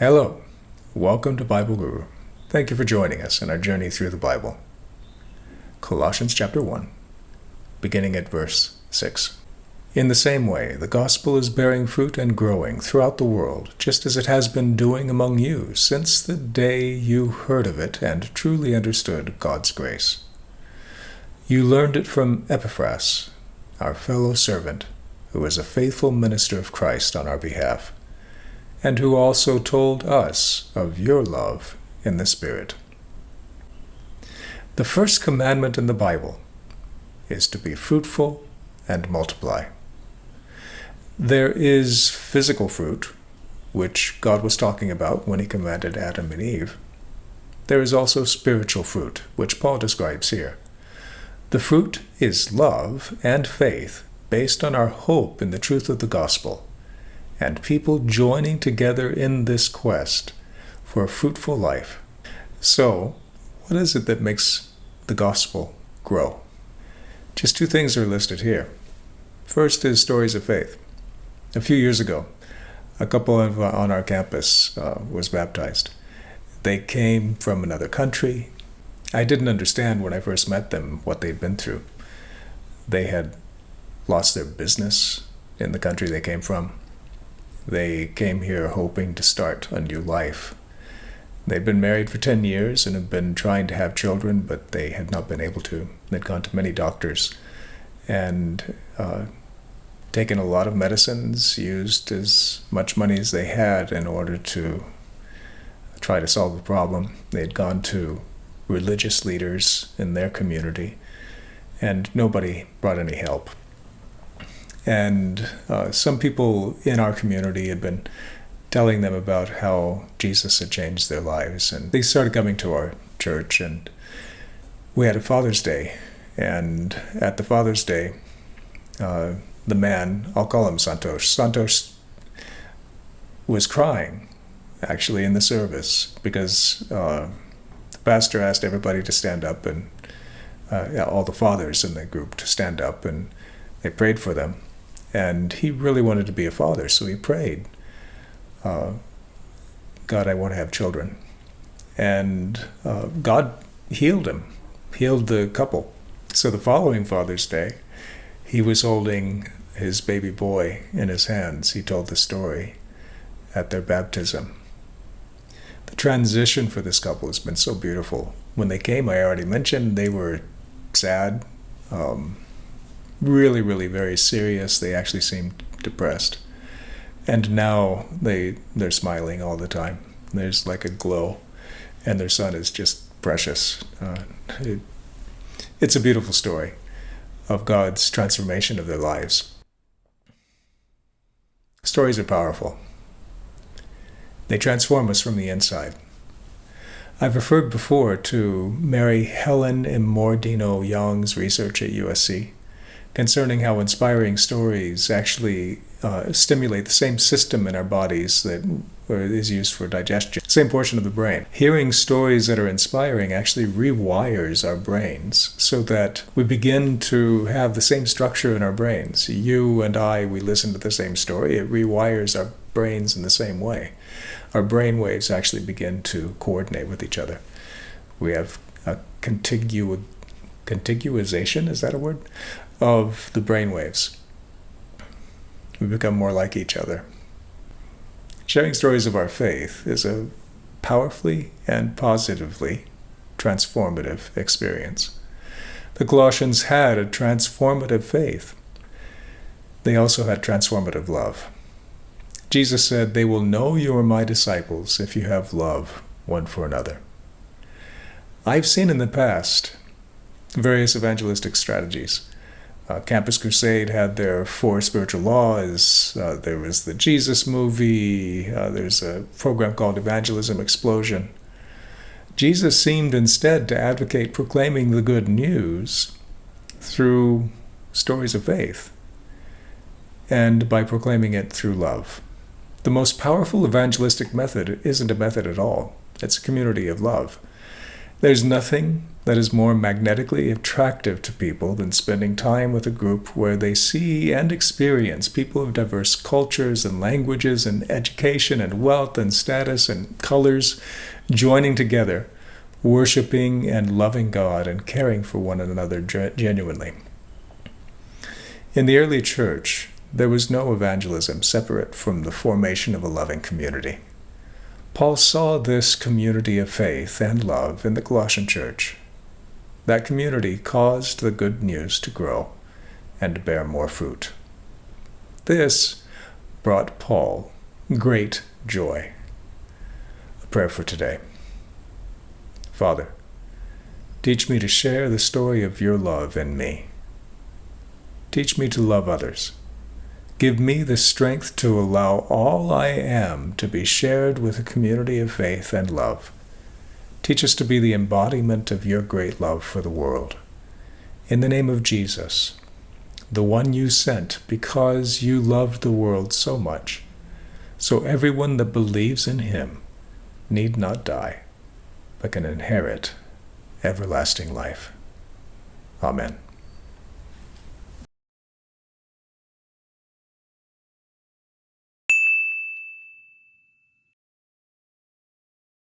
Hello, welcome to Bible Guru. Thank you for joining us in our journey through the Bible. Colossians chapter 1, beginning at verse 6. In the same way, the gospel is bearing fruit and growing throughout the world, just as it has been doing among you since the day you heard of it and truly understood God's grace. You learned it from Epaphras, our fellow servant, who is a faithful minister of Christ on our behalf, and who also told us of your love in the Spirit. The first commandment in the Bible is to be fruitful and multiply. There is physical fruit, which God was talking about when he commanded Adam and Eve. There is also spiritual fruit, which Paul describes here. The fruit is love and faith based on our hope in the truth of the gospel, and people joining together in this quest for a fruitful life. So, what is it that makes the gospel grow? Just two things are listed here. First is stories of faith. A few years ago, a couple on our campus was baptized. They came from another country. I didn't understand when I first met them what they'd been through. They had lost their business in the country they came from. They came here hoping to start a new life. They'd been married for 10 years and had been trying to have children, but they had not been able to. They'd gone to many doctors and taken a lot of medicines, used as much money as they had in order to try to solve the problem. They'd gone to religious leaders in their community, and nobody brought any help. And some people in our community had been telling them about how Jesus had changed their lives. And they started coming to our church, and we had a Father's Day. And at the Father's Day, the man, I'll call him Santos was crying, actually, in the service, because the pastor asked everybody to stand up, and all the fathers in the group to stand up, and they prayed for them. And he really wanted to be a father, so he prayed, God, I want to have children. And God healed him, healed the couple. So the following Father's Day, he was holding his baby boy in his hands. He told the story at their baptism. The transition for this couple has been so beautiful. When they came, I already mentioned, they were sad, really, really very serious. They actually seemed depressed. And now they're smiling all the time. There's like a glow, and their son is just precious. It's a beautiful story of God's transformation of their lives. Stories are powerful. They transform us from the inside. I've referred before to Mary Helen and Dino Young's research at USC concerning how inspiring stories actually stimulate the same system in our bodies that is used for digestion, same portion of the brain. Hearing stories that are inspiring actually rewires our brains so that we begin to have the same structure in our brains. You and I, we listen to the same story. It rewires our brains in the same way. Our brain waves actually begin to coordinate with each other. We have a contiguization, is that a word? Of the brain waves. We become more like each other. Sharing stories of our faith is a powerfully and positively transformative experience. The Colossians had a transformative faith. They also had transformative love. Jesus said, "They will know you are my disciples if you have love one for another." I've seen in the past various evangelistic strategies. Campus Crusade had their 4 spiritual laws. There was the Jesus movie. There's a program called Evangelism Explosion. Jesus seemed instead to advocate proclaiming the good news through stories of faith and by proclaiming it through love. The most powerful evangelistic method isn't a method at all. It's a community of love. There's nothing that is more magnetically attractive to people than spending time with a group where they see and experience people of diverse cultures and languages and education and wealth and status and colors joining together, worshiping and loving God and caring for one another genuinely. In the early church, there was no evangelism separate from the formation of a loving community. Paul saw this community of faith and love in the Colossian church. That community caused the good news to grow and bear more fruit. This brought Paul great joy. A prayer for today. Father, teach me to share the story of your love in me. Teach me to love others. Give me the strength to allow all I am to be shared with a community of faith and love. Teach us to be the embodiment of your great love for the world. In the name of Jesus, the one you sent because you loved the world so much, so everyone that believes in him need not die, but can inherit everlasting life. Amen.